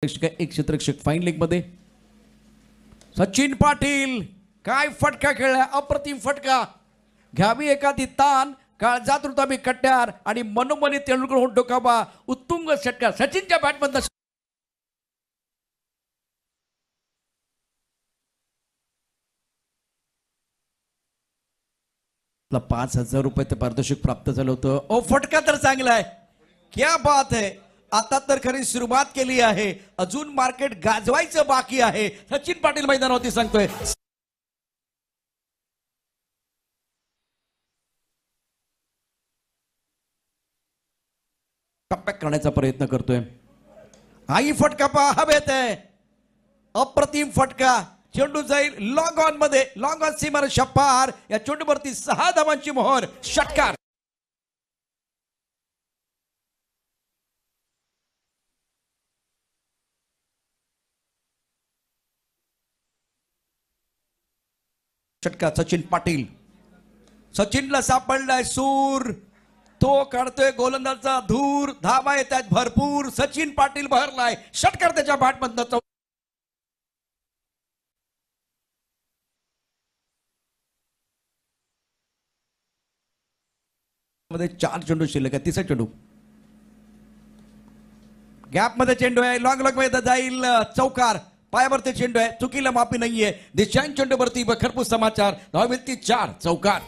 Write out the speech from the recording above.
एक क्षेत्ररक्षक fine league मध्ये सचिन पाटील काय फटका खेळला, अप्रतिम फटका. घ्यावी एखादी तान, काळजात रुताबी कट्ट्यार आणि मनोमनी तेंडुलकर होऊन डोकाबा. उत्तुंग षटकार सचिनच्या बॅटमधून. आपला 5,000 रुपये ते पारितोषिक प्राप्त झालं होतं. ओ फटका तर चांगला आहे, क्या बात है. आता तर खरी सुरुवात केली आहे, अजून मार्केट गाजवायचं बाकी आहे. सचिन पाटील मैदानावरती सांगतोय. कमबॅक करण्याचा प्रयत्न करतोय. हाही फटका पहा, हवेत आहे. अप्रतिम फटका. चेंडू जाईल लॉंग ऑन मध्ये, लॉंग ऑन सीमारेषा पार. या चेंडूवरती 6 धावांची मोहर. षटकार. षटकार सचिन पाटील. सचिनला सापडलाय सूर, तो काढतोय गोलंदाजचा धूर. धावा येतात भरपूर. सचिन पाटील भरलाय. षटकार त्याच्या बॅटमधनं. मध्ये 4 चेंडू शिल्लक आहे. तिसरा चेंडू गॅप मध्ये चेंडू आहे. लॉंग लॉंग मध्ये जाईल चौकार. पायावरती चेंडू आहे, चुकीला माफी नाहीये. दिशांत चेंडूवरती भरपूर समाचार. धाव मिळती 4 चौकार.